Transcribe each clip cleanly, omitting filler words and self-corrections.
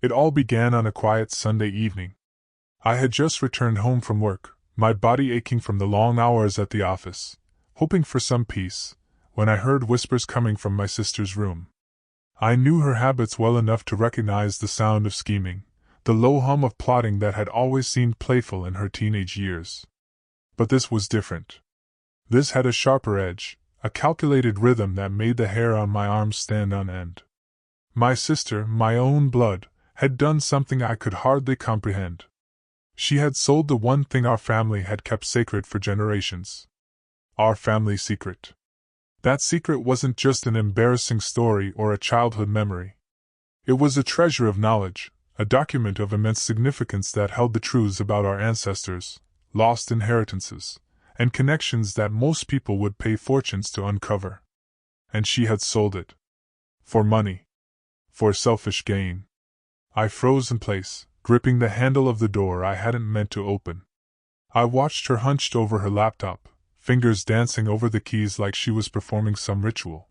It all began on a quiet Sunday evening. I had just returned home from work, my body aching from the long hours at the office, hoping for some peace, when I heard whispers coming from my sister's room. I knew her habits well enough to recognize the sound of scheming, the low hum of plotting that had always seemed playful in her teenage years. But this was different. This had a sharper edge, a calculated rhythm that made the hair on my arms stand on end. My sister, my own blood, had done something I could hardly comprehend. She had sold the one thing our family had kept sacred for generations. Our family secret. That secret wasn't just an embarrassing story or a childhood memory. It was a treasure of knowledge, a document of immense significance that held the truths about our ancestors, lost inheritances, and connections that most people would pay fortunes to uncover. And she had sold it. For money. For selfish gain. I froze in place, gripping the handle of the door I hadn't meant to open. I watched her hunched over her laptop, fingers dancing over the keys like she was performing some ritual.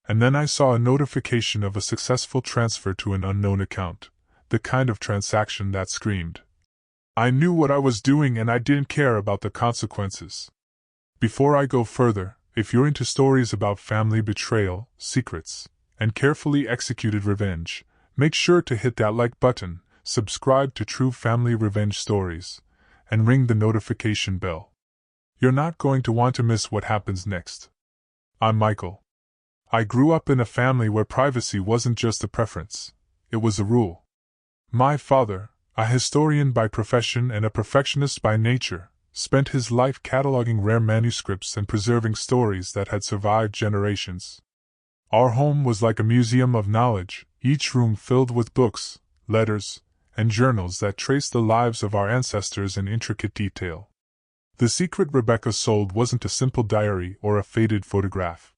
And then I saw a notification of a successful transfer to an unknown account, the kind of transaction that screamed. I knew what I was doing and I didn't care about the consequences. Before I go further, if you're into stories about family betrayal, secrets, and carefully executed revenge, make sure to hit that like button, subscribe to True Family Revenge Stories, and ring the notification bell. You're not going to want to miss what happens next. I'm Michael. I grew up in a family where privacy wasn't just a preference, it was a rule. My father, a historian by profession and a perfectionist by nature, spent his life cataloging rare manuscripts and preserving stories that had survived generations. Our home was like a museum of knowledge, each room filled with books, letters, and journals that traced the lives of our ancestors in intricate detail. The secret Rebecca sold wasn't a simple diary or a faded photograph.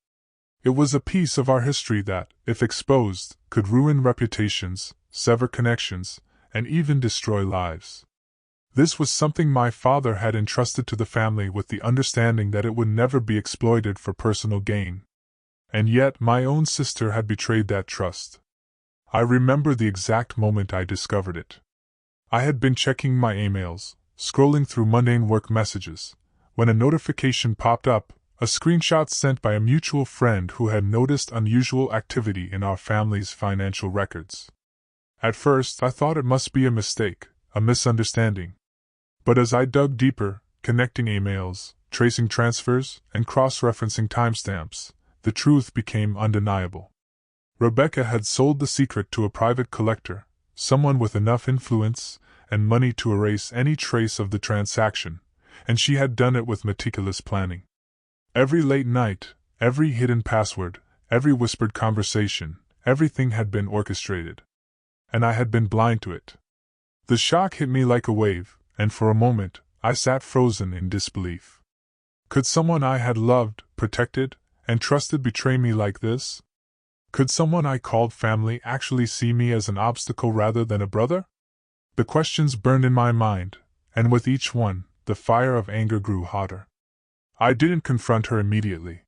It was a piece of our history that, if exposed, could ruin reputations, sever connections, and even destroy lives. This was something my father had entrusted to the family with the understanding that it would never be exploited for personal gain. And yet my own sister had betrayed that trust. I remember the exact moment I discovered it. I had been checking my emails, scrolling through mundane work messages, when a notification popped up, a screenshot sent by a mutual friend who had noticed unusual activity in our family's financial records. At first I thought it must be a mistake, a misunderstanding. But as I dug deeper, connecting emails, tracing transfers, and cross-referencing timestamps, the truth became undeniable. Rebecca had sold the secret to a private collector, someone with enough influence and money to erase any trace of the transaction, and she had done it with meticulous planning. Every late night, every hidden password, every whispered conversation, everything had been orchestrated. And I had been blind to it. The shock hit me like a wave, and for a moment, I sat frozen in disbelief. Could someone I had loved, protected, and trusted betray me like this? Could someone I called family actually see me as an obstacle rather than a brother? The questions burned in my mind, and with each one, the fire of anger grew hotter. I didn't confront her immediately.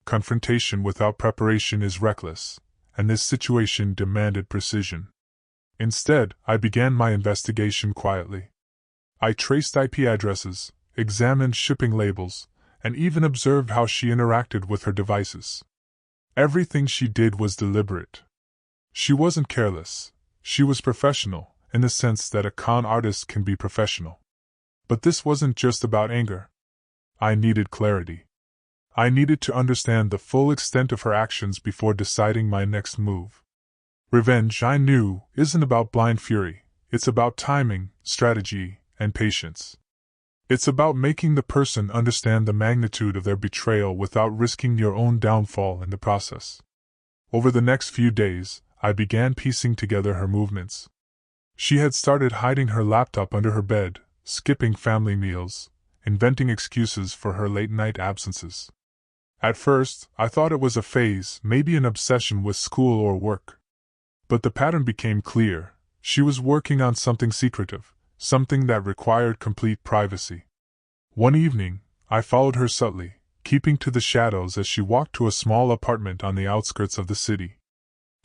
Confrontation without preparation is reckless, and this situation demanded precision. Instead, I began my investigation quietly. I traced IP addresses, examined shipping labels, and even observed how she interacted with her devices. Everything she did was deliberate. She wasn't careless, she was professional, in the sense that a con artist can be professional. But this wasn't just about anger. I needed clarity. I needed to understand the full extent of her actions before deciding my next move. Revenge, I knew, isn't about blind fury, it's about timing, strategy, and patience. It's about making the person understand the magnitude of their betrayal without risking your own downfall in the process. Over the next few days, I began piecing together her movements. She had started hiding her laptop under her bed, skipping family meals, inventing excuses for her late-night absences. At first, I thought it was a phase, maybe an obsession with school or work. But the pattern became clear. She was working on something secretive, something that required complete privacy. One evening, I followed her subtly, keeping to the shadows as she walked to a small apartment on the outskirts of the city.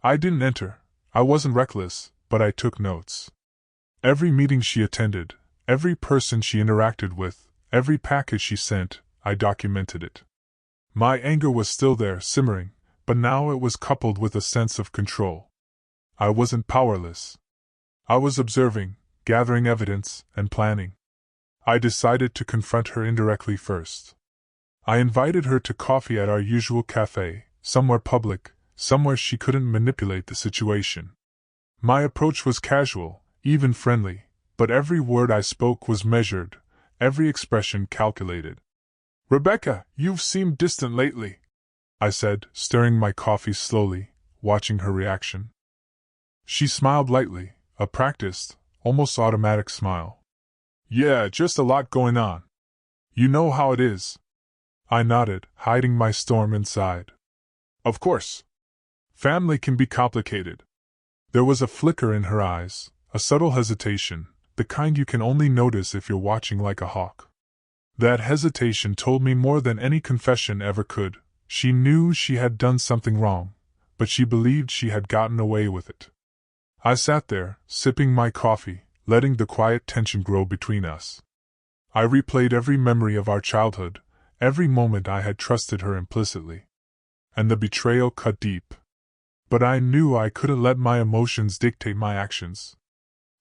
I didn't enter. I wasn't reckless, but I took notes. Every meeting she attended, every person she interacted with, every package she sent, I documented it. My anger was still there, simmering, but now it was coupled with a sense of control. I wasn't powerless. I was observing, gathering evidence, and planning. I decided to confront her indirectly first. I invited her to coffee at our usual cafe, somewhere public, somewhere she couldn't manipulate the situation. My approach was casual, even friendly, but every word I spoke was measured, every expression calculated. "Rebecca, you've seemed distant lately," I said, stirring my coffee slowly, watching her reaction. She smiled lightly, a practiced, almost automatic smile. "Yeah, just a lot going on. You know how it is." I nodded, hiding my storm inside. "Of course. Family can be complicated." There was a flicker in her eyes, a subtle hesitation, the kind you can only notice if you're watching like a hawk. That hesitation told me more than any confession ever could. She knew she had done something wrong, but she believed she had gotten away with it. I sat there, sipping my coffee, letting the quiet tension grow between us. I replayed every memory of our childhood, every moment I had trusted her implicitly. And the betrayal cut deep. But I knew I couldn't let my emotions dictate my actions.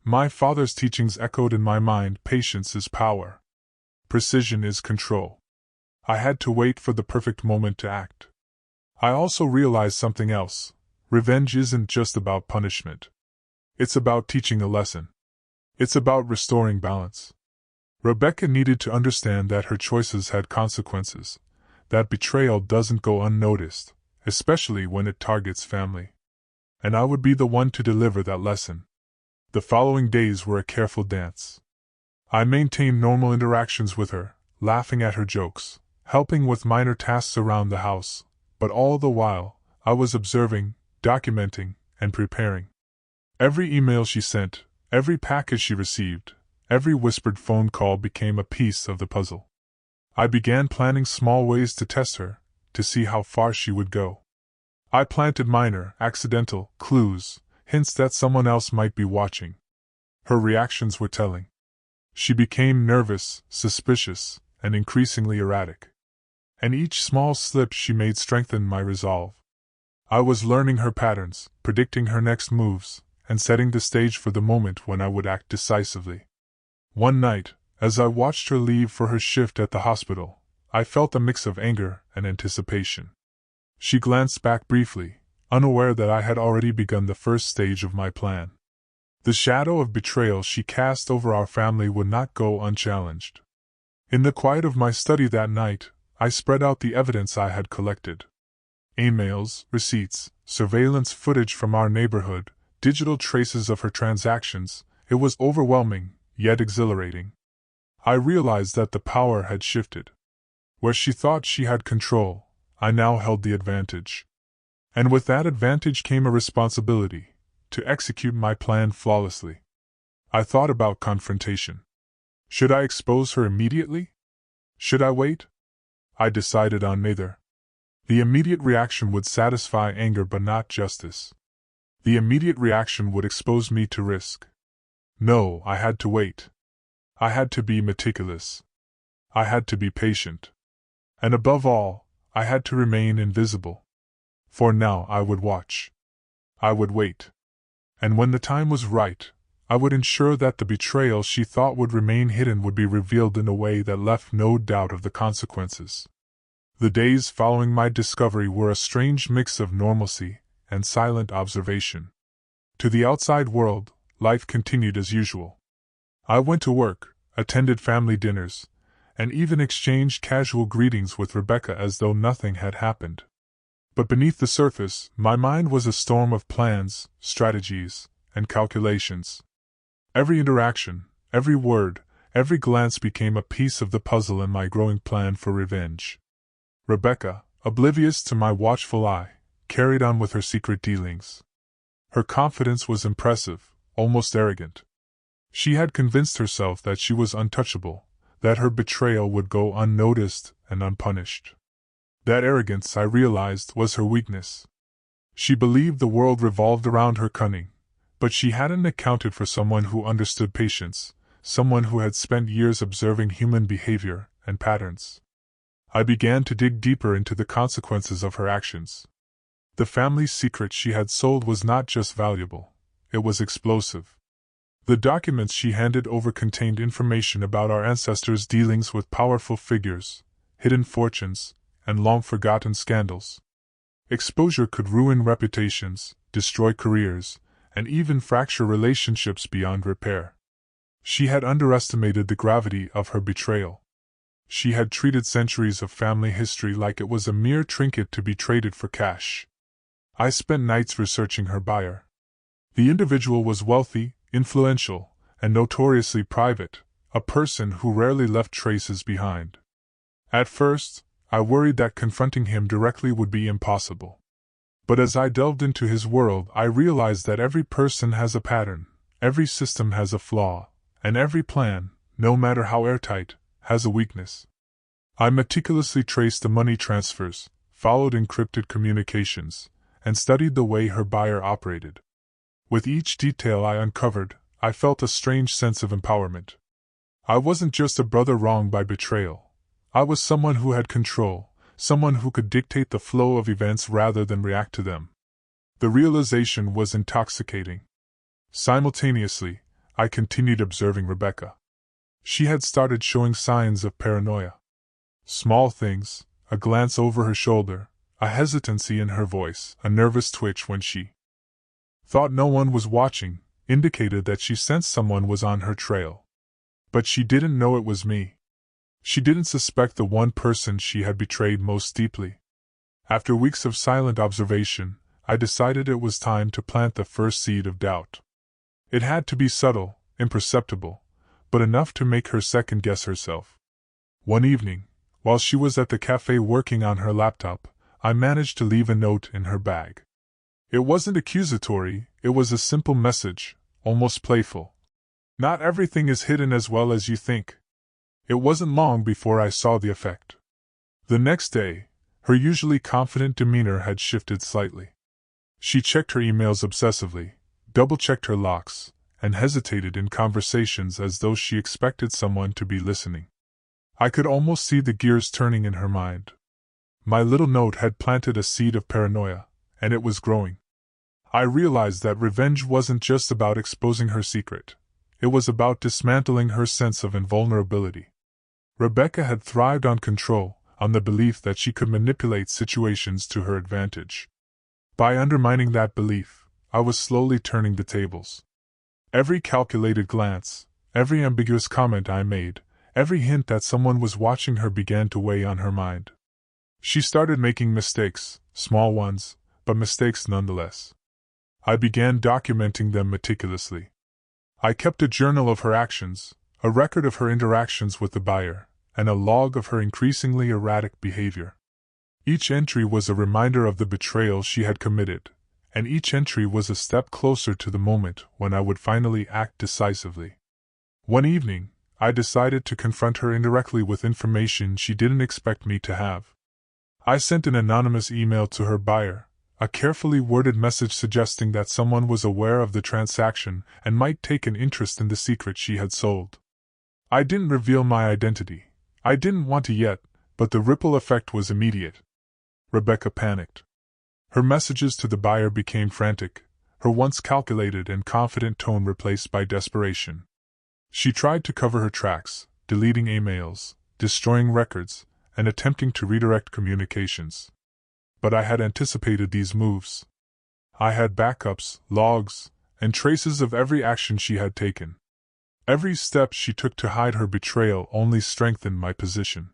My father's teachings echoed in my mind: patience is power. Precision is control. I had to wait for the perfect moment to act. I also realized something else. Revenge isn't just about punishment. It's about teaching a lesson. It's about restoring balance. Rebecca needed to understand that her choices had consequences, that betrayal doesn't go unnoticed, especially when it targets family. And I would be the one to deliver that lesson. The following days were a careful dance. I maintained normal interactions with her, laughing at her jokes, helping with minor tasks around the house, but all the while, I was observing, documenting, and preparing. Every email she sent, every package she received, every whispered phone call became a piece of the puzzle. I began planning small ways to test her, to see how far she would go. I planted minor, accidental clues, hints that someone else might be watching. Her reactions were telling. She became nervous, suspicious, and increasingly erratic. And each small slip she made strengthened my resolve. I was learning her patterns, predicting her next moves, and setting the stage for the moment when I would act decisively. One night, as I watched her leave for her shift at the hospital, I felt a mix of anger and anticipation. She glanced back briefly, unaware that I had already begun the first stage of my plan. The shadow of betrayal she cast over our family would not go unchallenged. In the quiet of my study that night, I spread out the evidence I had collected. Emails, receipts, surveillance footage from our neighborhood, digital traces of her transactions. It was overwhelming, yet exhilarating. I realized that the power had shifted. Where she thought she had control, I now held the advantage. And with that advantage came a responsibility, to execute my plan flawlessly. I thought about confrontation. Should I expose her immediately? Should I wait? I decided on neither. The immediate reaction would satisfy anger but not justice. The immediate reaction would expose me to risk. No, I had to wait. I had to be meticulous. I had to be patient. And above all, I had to remain invisible. For now I would watch. I would wait. And when the time was right, I would ensure that the betrayal she thought would remain hidden would be revealed in a way that left no doubt of the consequences. The days following my discovery were a strange mix of normalcy and silent observation. To the outside world, life continued as usual. I went to work, attended family dinners, and even exchanged casual greetings with Rebecca as though nothing had happened. But beneath the surface, my mind was a storm of plans, strategies, and calculations. Every interaction, every word, every glance became a piece of the puzzle in my growing plan for revenge. Rebecca, oblivious to my watchful eye, carried on with her secret dealings. Her confidence was impressive, almost arrogant. She had convinced herself that she was untouchable, that her betrayal would go unnoticed and unpunished. That arrogance, I realized, was her weakness. She believed the world revolved around her cunning, But she hadn't accounted for someone who understood patience, someone who had spent years observing human behavior and patterns. I began to dig deeper into the consequences of her actions. The family's secret she had sold was not just valuable, it was explosive. The documents she handed over contained information about our ancestors' dealings with powerful figures, hidden fortunes, and long-forgotten scandals. Exposure could ruin reputations, destroy careers, and even fracture relationships beyond repair. She had underestimated the gravity of her betrayal. She had treated centuries of family history like it was a mere trinket to be traded for cash. I spent nights researching her buyer. The individual was wealthy, influential, and notoriously private, a person who rarely left traces behind. At first, I worried that confronting him directly would be impossible. But as I delved into his world, I realized that every person has a pattern, every system has a flaw, and every plan, no matter how airtight, has a weakness. I meticulously traced the money transfers, followed encrypted communications, and studied the way her buyer operated. With each detail I uncovered, I felt a strange sense of empowerment. I wasn't just a brother wronged by betrayal. I was someone who had control, someone who could dictate the flow of events rather than react to them. The realization was intoxicating. Simultaneously, I continued observing Rebecca. She had started showing signs of paranoia. Small things, a glance over her shoulder, a hesitancy in her voice, a nervous twitch when she thought no one was watching, indicated that she sensed someone was on her trail. But she didn't know it was me. She didn't suspect the one person she had betrayed most deeply. After weeks of silent observation, I decided it was time to plant the first seed of doubt. It had to be subtle, imperceptible, but enough to make her second-guess herself. One evening, while she was at the cafe working on her laptop, I managed to leave a note in her bag. It wasn't accusatory, it was a simple message, almost playful. Not everything is hidden as well as you think. It wasn't long before I saw the effect. The next day, her usually confident demeanor had shifted slightly. She checked her emails obsessively, double-checked her locks, and hesitated in conversations as though she expected someone to be listening. I could almost see the gears turning in her mind. My little note had planted a seed of paranoia, and it was growing. I realized that revenge wasn't just about exposing her secret. It was about dismantling her sense of invulnerability. Rebecca had thrived on control, on the belief that she could manipulate situations to her advantage. By undermining that belief, I was slowly turning the tables. Every calculated glance, every ambiguous comment I made, every hint that someone was watching her began to weigh on her mind. She started making mistakes, small ones, but mistakes nonetheless. I began documenting them meticulously. I kept a journal of her actions, a record of her interactions with the buyer, and a log of her increasingly erratic behavior. Each entry was a reminder of the betrayal she had committed, and each entry was a step closer to the moment when I would finally act decisively. One evening, I decided to confront her indirectly with information she didn't expect me to have. I sent an anonymous email to her buyer, a carefully worded message suggesting that someone was aware of the transaction and might take an interest in the secret she had sold. I didn't reveal my identity. I didn't want to yet, but the ripple effect was immediate. Rebecca panicked. Her messages to the buyer became frantic, her once calculated and confident tone replaced by desperation. She tried to cover her tracks, deleting emails, destroying records, and attempting to redirect communications. But I had anticipated these moves. I had backups, logs, and traces of every action she had taken. Every step she took to hide her betrayal only strengthened my position.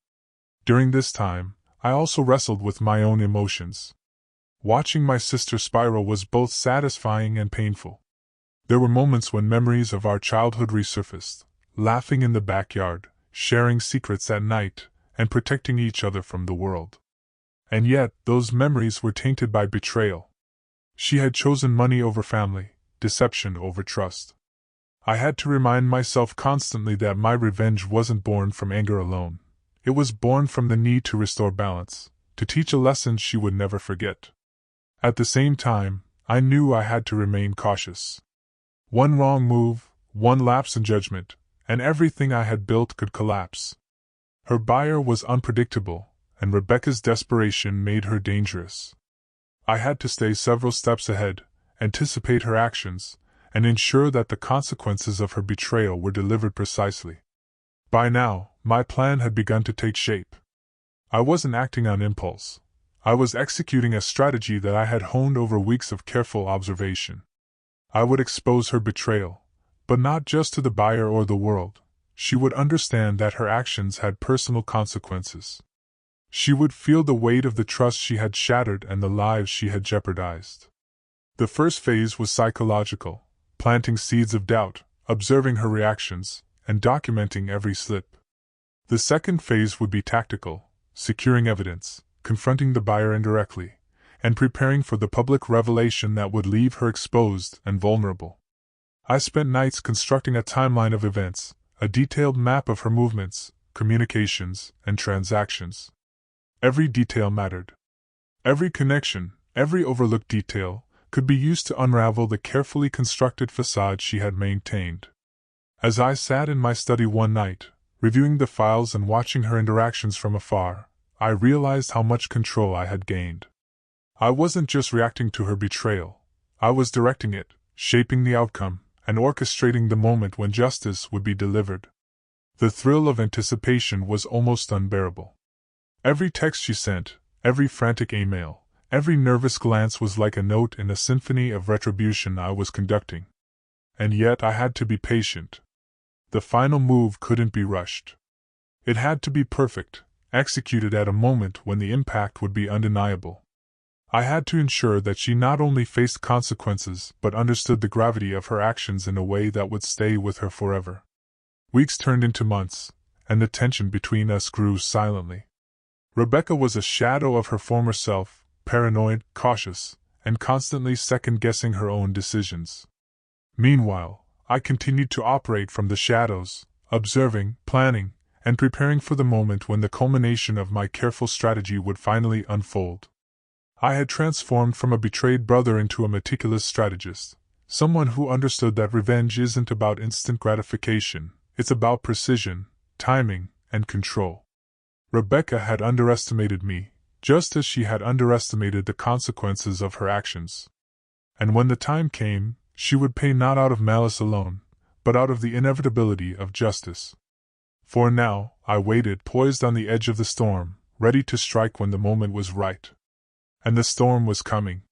During this time, I also wrestled with my own emotions. Watching my sister spiral was both satisfying and painful. There were moments when memories of our childhood resurfaced, laughing in the backyard, sharing secrets at night, and protecting each other from the world. And yet, those memories were tainted by betrayal. She had chosen money over family, deception over trust. I had to remind myself constantly that my revenge wasn't born from anger alone. It was born from the need to restore balance, to teach a lesson she would never forget. At the same time, I knew I had to remain cautious. One wrong move, one lapse in judgment, and everything I had built could collapse. Her buyer was unpredictable, and Rebecca's desperation made her dangerous. I had to stay several steps ahead, anticipate her actions, and ensure that the consequences of her betrayal were delivered precisely. By now, my plan had begun to take shape. I wasn't acting on impulse. I was executing a strategy that I had honed over weeks of careful observation. I would expose her betrayal, but not just to the buyer or the world. She would understand that her actions had personal consequences. She would feel the weight of the trust she had shattered and the lives she had jeopardized. The first phase was psychological, planting seeds of doubt, observing her reactions, and documenting every slip. The second phase would be tactical, securing evidence, confronting the buyer indirectly, and preparing for the public revelation that would leave her exposed and vulnerable. I spent nights constructing a timeline of events, a detailed map of her movements, communications, and transactions. Every detail mattered. Every connection, every overlooked detail, could be used to unravel the carefully constructed facade she had maintained. As I sat in my study one night, reviewing the files and watching her interactions from afar, I realized how much control I had gained. I wasn't just reacting to her betrayal. I was directing it, shaping the outcome, and orchestrating the moment when justice would be delivered. The thrill of anticipation was almost unbearable. Every text she sent, every frantic email, every nervous glance was like a note in a symphony of retribution I was conducting. And yet I had to be patient. The final move couldn't be rushed. It had to be perfect, executed at a moment when the impact would be undeniable. I had to ensure that she not only faced consequences but understood the gravity of her actions in a way that would stay with her forever. Weeks turned into months, and the tension between us grew silently. Rebecca was a shadow of her former self, paranoid, cautious, and constantly second-guessing her own decisions. Meanwhile, I continued to operate from the shadows, observing, planning, and preparing for the moment when the culmination of my careful strategy would finally unfold. I had transformed from a betrayed brother into a meticulous strategist, someone who understood that revenge isn't about instant gratification, it's about precision, timing, and control. Rebecca had underestimated me, just as she had underestimated the consequences of her actions. And when the time came, she would pay not out of malice alone, but out of the inevitability of justice. For now, I waited, poised on the edge of the storm, ready to strike when the moment was right. And the storm was coming.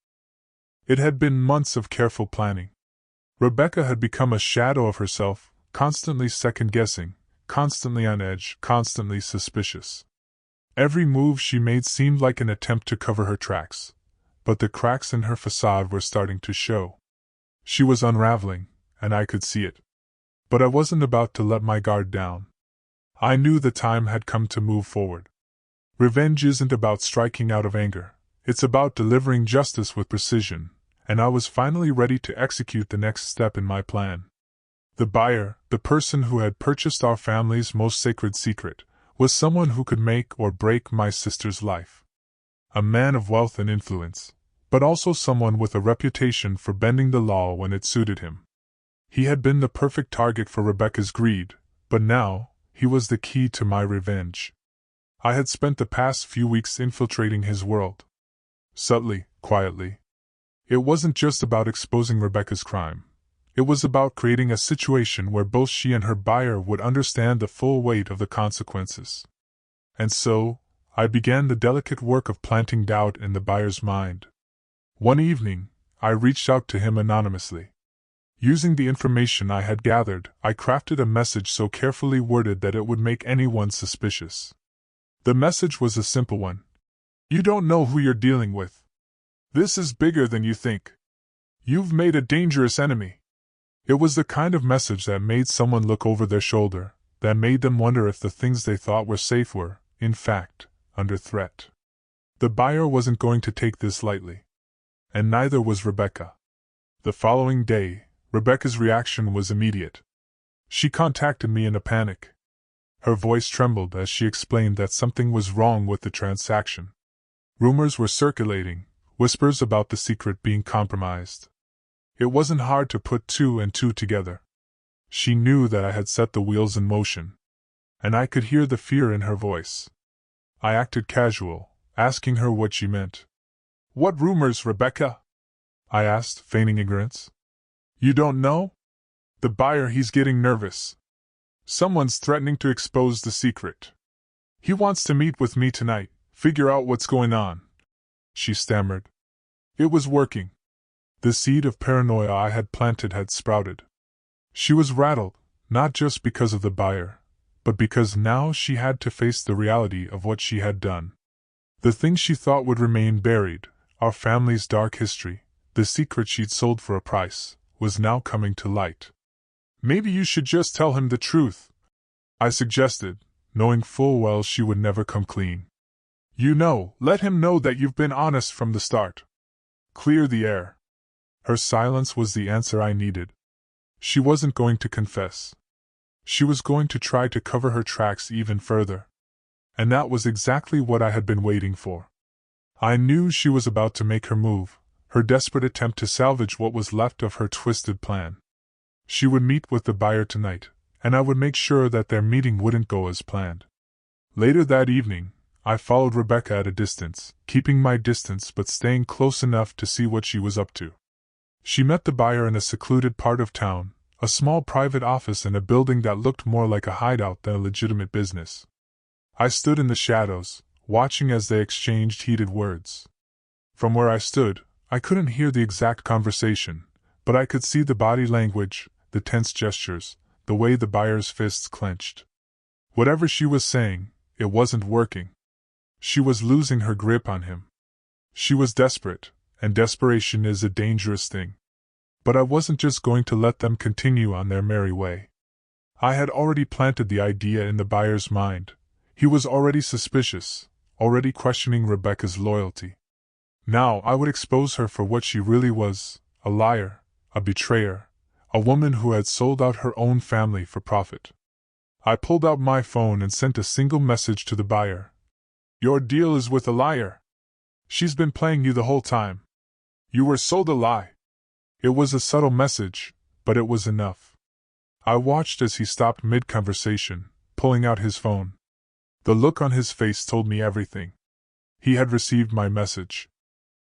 It had been months of careful planning. Rebecca had become a shadow of herself, constantly second-guessing, constantly on edge, constantly suspicious. Every move she made seemed like an attempt to cover her tracks, but the cracks in her facade were starting to show. She was unraveling, and I could see it. But I wasn't about to let my guard down. I knew the time had come to move forward. Revenge isn't about striking out of anger. It's about delivering justice with precision, and I was finally ready to execute the next step in my plan. The buyer, the person who had purchased our family's most sacred secret, was someone who could make or break my sister's life. A man of wealth and influence, but also someone with a reputation for bending the law when it suited him. He had been the perfect target for Rebecca's greed, but now, he was the key to my revenge. I had spent the past few weeks infiltrating his world. Subtly, quietly. It wasn't just about exposing Rebecca's crime. It was about creating a situation where both she and her buyer would understand the full weight of the consequences. And so, I began the delicate work of planting doubt in the buyer's mind. One evening, I reached out to him anonymously. Using the information I had gathered, I crafted a message so carefully worded that it would make anyone suspicious. The message was a simple one. You don't know who you're dealing with. This is bigger than you think. You've made a dangerous enemy. It was the kind of message that made someone look over their shoulder, that made them wonder if the things they thought were safe were, in fact, under threat. The buyer wasn't going to take this lightly. And neither was Rebecca. The following day, Rebecca's reaction was immediate. She contacted me in a panic. Her voice trembled as she explained that something was wrong with the transaction. Rumors were circulating, whispers about the secret being compromised. It wasn't hard to put two and two together. She knew that I had set the wheels in motion, and I could hear the fear in her voice. I acted casual, asking her what she meant. "What rumors, Rebecca?" I asked, feigning ignorance. "You don't know? The buyer, he's getting nervous. Someone's threatening to expose the secret. He wants to meet with me tonight, figure out what's going on," she stammered. It was working. The seed of paranoia I had planted had sprouted. She was rattled, not just because of the buyer, but because now she had to face the reality of what she had done. The thing she thought would remain buried, our family's dark history, the secret she'd sold for a price, was now coming to light. "Maybe you should just tell him the truth," I suggested, knowing full well she would never come clean. Let him know that you've been honest from the start. Clear the air." Her silence was the answer I needed. She wasn't going to confess. She was going to try to cover her tracks even further. And that was exactly what I had been waiting for. I knew she was about to make her move, her desperate attempt to salvage what was left of her twisted plan. She would meet with the buyer tonight, and I would make sure that their meeting wouldn't go as planned. Later that evening, I followed Rebecca at a distance, keeping my distance but staying close enough to see what she was up to. She met the buyer in a secluded part of town, a small private office in a building that looked more like a hideout than a legitimate business. I stood in the shadows, watching as they exchanged heated words. From where I stood, I couldn't hear the exact conversation, but I could see the body language, the tense gestures, the way the buyer's fists clenched. Whatever she was saying, it wasn't working. She was losing her grip on him. She was desperate, and desperation is a dangerous thing. But I wasn't just going to let them continue on their merry way. I had already planted the idea in the buyer's mind. He was already suspicious, already questioning Rebecca's loyalty. Now I would expose her for what she really was, a liar, a betrayer, a woman who had sold out her own family for profit. I pulled out my phone and sent a single message to the buyer. "Your deal is with a liar. She's been playing you the whole time. You were sold a lie." It was a subtle message, but it was enough. I watched as he stopped mid-conversation, pulling out his phone. The look on his face told me everything. He had received my message.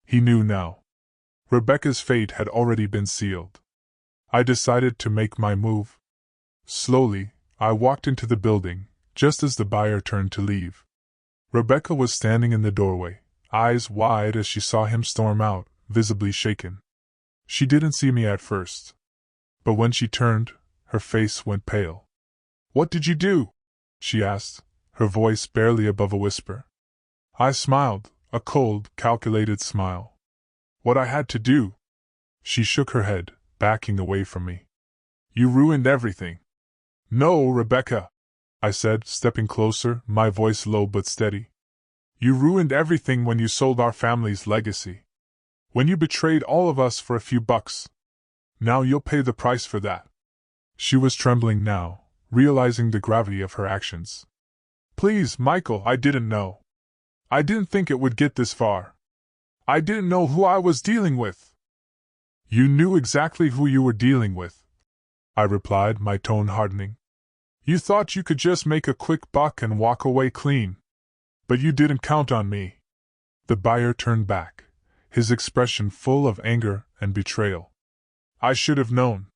He knew now. Rebecca's fate had already been sealed. I decided to make my move. Slowly, I walked into the building, just as the buyer turned to leave. Rebecca was standing in the doorway, eyes wide as she saw him storm out, visibly shaken. She didn't see me at first. But when she turned, her face went pale. "What did you do?" she asked, her voice barely above a whisper. I smiled, a cold, calculated smile. "What I had to do?" She shook her head, backing away from me. "You ruined everything." "No, Rebecca," I said, stepping closer, my voice low but steady. "You ruined everything when you sold our family's legacy. When you betrayed all of us for a few bucks. Now you'll pay the price for that." She was trembling now, realizing the gravity of her actions. "Please, Michael, I didn't know. I didn't think it would get this far. I didn't know who I was dealing with." "You knew exactly who you were dealing with," I replied, my tone hardening. "You thought you could just make a quick buck and walk away clean. But you didn't count on me." The buyer turned back, his expression full of anger and betrayal. "I should have known.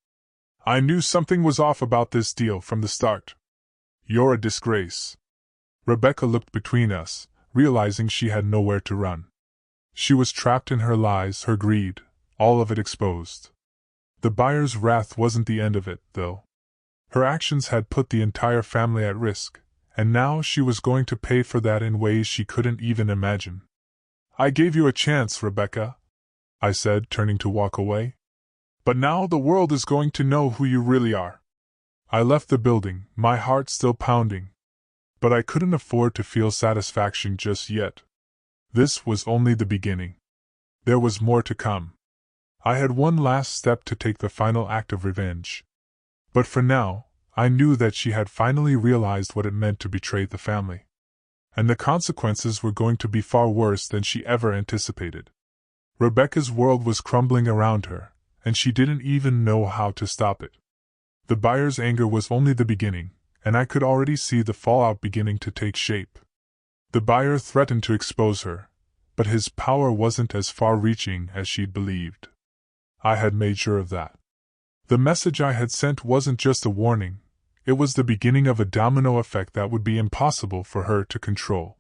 I knew something was off about this deal from the start. You're a disgrace." Rebecca looked between us, realizing she had nowhere to run. She was trapped in her lies, her greed, all of it exposed. The buyer's wrath wasn't the end of it, though. Her actions had put the entire family at risk, and now she was going to pay for that in ways she couldn't even imagine. "I gave you a chance, Rebecca," I said, turning to walk away. "But now the world is going to know who you really are." I left the building, my heart still pounding. But I couldn't afford to feel satisfaction just yet. This was only the beginning. There was more to come. I had one last step to take, the final act of revenge. But for now, I knew that she had finally realized what it meant to betray the family. And the consequences were going to be far worse than she ever anticipated. Rebecca's world was crumbling around her, and she didn't even know how to stop it. The buyer's anger was only the beginning, and I could already see the fallout beginning to take shape. The buyer threatened to expose her, but his power wasn't as far-reaching as she'd believed. I had made sure of that. The message I had sent wasn't just a warning, it was the beginning of a domino effect that would be impossible for her to control.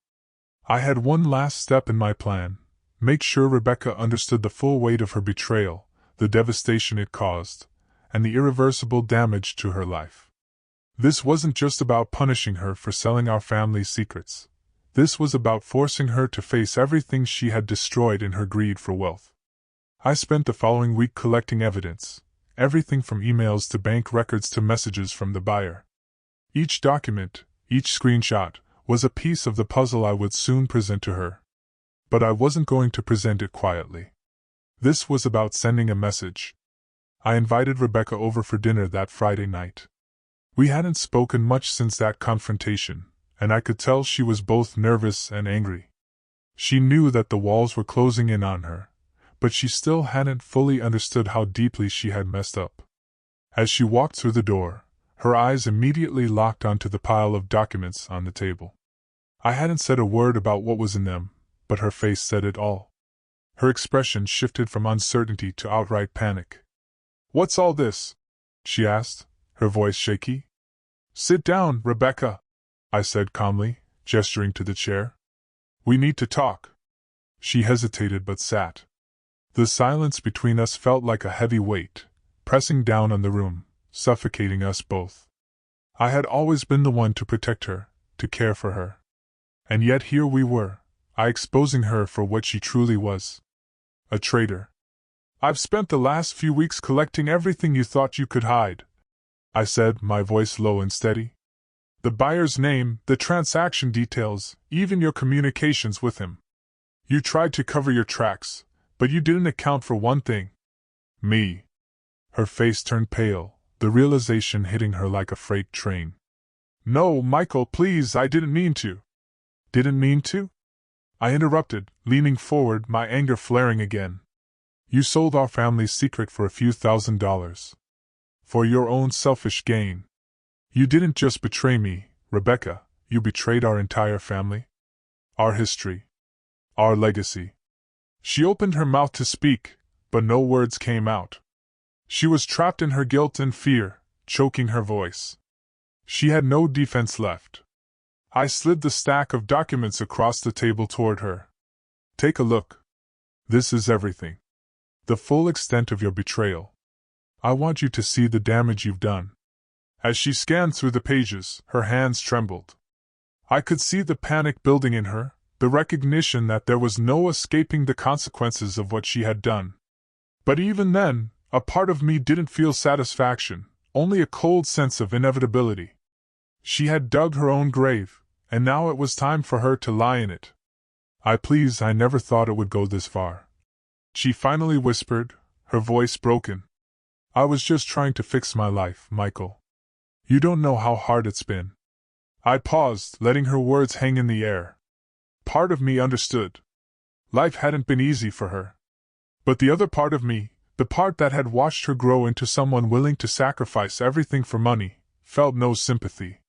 I had one last step in my plan: make sure Rebecca understood the full weight of her betrayal, the devastation it caused, and the irreversible damage to her life. This wasn't just about punishing her for selling our family's secrets. This was about forcing her to face everything she had destroyed in her greed for wealth. I spent the following week collecting evidence, everything from emails to bank records to messages from the buyer. Each document, each screenshot, was a piece of the puzzle I would soon present to her. But I wasn't going to present it quietly. This was about sending a message. I invited Rebecca over for dinner that Friday night. We hadn't spoken much since that confrontation, and I could tell she was both nervous and angry. She knew that the walls were closing in on her, but she still hadn't fully understood how deeply she had messed up. As she walked through the door, her eyes immediately locked onto the pile of documents on the table. I hadn't said a word about what was in them, but her face said it all. Her expression shifted from uncertainty to outright panic. "What's all this?" she asked, her voice shaky. "Sit down, Rebecca," I said calmly, gesturing to the chair. "We need to talk." She hesitated but sat. The silence between us felt like a heavy weight, pressing down on the room, suffocating us both. I had always been the one to protect her, to care for her. And yet here we were, I exposing her for what she truly was. A traitor. "I've spent the last few weeks collecting everything you thought you could hide," I said, my voice low and steady. "The buyer's name, the transaction details, even your communications with him. You tried to cover your tracks, but you didn't account for one thing. Me." Her face turned pale, the realization hitting her like a freight train. "No, Michael, please, I didn't mean to." "Didn't mean to?" I interrupted, leaning forward, my anger flaring again. "You sold our family's secret for a few $1,000s. For your own selfish gain. You didn't just betray me, Rebecca, you betrayed our entire family. Our history. Our legacy." She opened her mouth to speak, but no words came out. She was trapped in her guilt and fear, choking her voice. She had no defense left. I slid the stack of documents across the table toward her. "Take a look. This is everything. The full extent of your betrayal. I want you to see the damage you've done." As she scanned through the pages, her hands trembled. I could see the panic building in her, the recognition that there was no escaping the consequences of what she had done. But even then, a part of me didn't feel satisfaction, only a cold sense of inevitability. She had dug her own grave, and now it was time for her to lie in it. I never thought it would go this far," she finally whispered, her voice broken. "I was just trying to fix my life, Michael. You don't know how hard it's been." I paused, letting her words hang in the air. Part of me understood. Life hadn't been easy for her. But the other part of me, the part that had watched her grow into someone willing to sacrifice everything for money, felt no sympathy.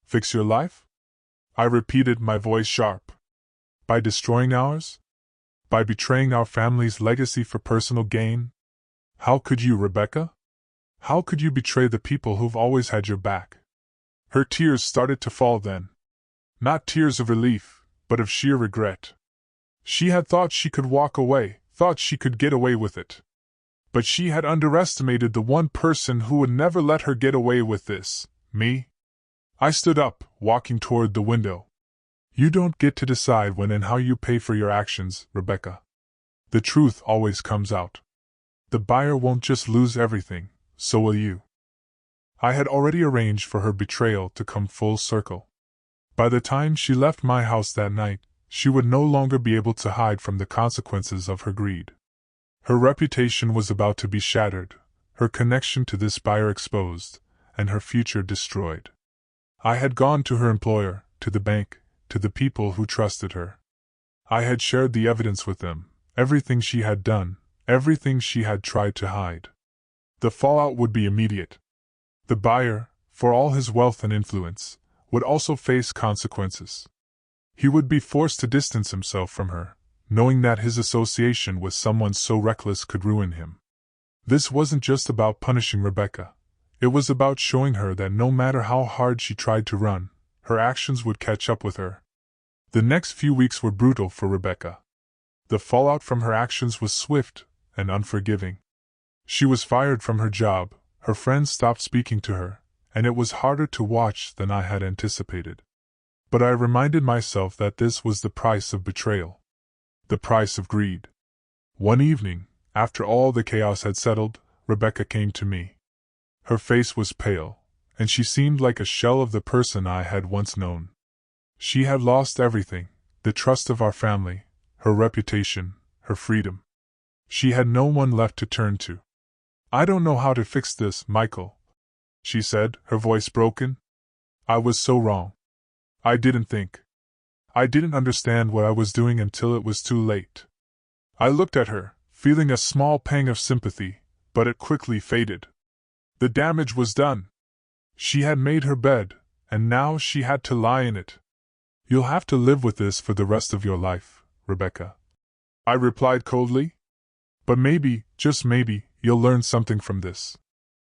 "Fix your life?" I repeated, my voice sharp. "By destroying ours? By betraying our family's legacy for personal gain? How could you, Rebecca? How could you betray the people who've always had your back?" Her tears started to fall then. Not tears of relief, but of sheer regret. She had thought she could walk away, thought she could get away with it. But she had underestimated the one person who would never let her get away with this, me. I stood up, walking toward the window. "You don't get to decide when and how you pay for your actions, Rebecca. The truth always comes out. The buyer won't just lose everything, so will you." I had already arranged for her betrayal to come full circle. By the time she left my house that night, she would no longer be able to hide from the consequences of her greed. Her reputation was about to be shattered, her connection to this buyer exposed, and her future destroyed. I had gone to her employer, to the bank, to the people who trusted her. I had shared the evidence with them, everything she had done, everything she had tried to hide. The fallout would be immediate. The buyer, for all his wealth and influence, would also face consequences. He would be forced to distance himself from her, knowing that his association with someone so reckless could ruin him. This wasn't just about punishing Rebecca. It was about showing her that no matter how hard she tried to run, her actions would catch up with her. The next few weeks were brutal for Rebecca. The fallout from her actions was swift and unforgiving. She was fired from her job, her friends stopped speaking to her, and it was harder to watch than I had anticipated. But I reminded myself that this was the price of betrayal. The price of greed. One evening, after all the chaos had settled, Rebecca came to me. Her face was pale, and she seemed like a shell of the person I had once known. She had lost everything, the trust of our family, her reputation, her freedom. She had no one left to turn to. "I don't know how to fix this, Michael," she said, her voice broken. "I was so wrong. I didn't think. I didn't understand what I was doing until it was too late." I looked at her, feeling a small pang of sympathy, but it quickly faded. The damage was done. She had made her bed, and now she had to lie in it. "You'll have to live with this for the rest of your life, Rebecca," I replied coldly. "But maybe, just maybe, you'll learn something from this.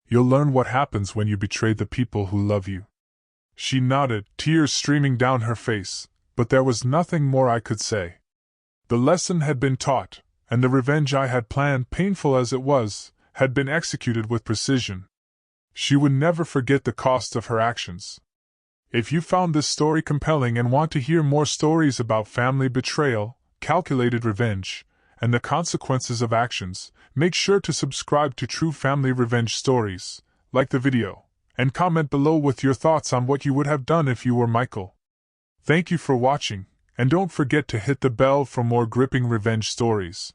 You'll learn what happens when you betray the people who love you." She nodded, tears streaming down her face, but there was nothing more I could say. The lesson had been taught, and the revenge I had planned, painful as it was, had been executed with precision. She would never forget the cost of her actions. If you found this story compelling and want to hear more stories about family betrayal, calculated revenge, and the consequences of actions, make sure to subscribe to True Family Revenge Stories, like the video, and comment below with your thoughts on what you would have done if you were Michael. Thank you for watching, and don't forget to hit the bell for more gripping revenge stories.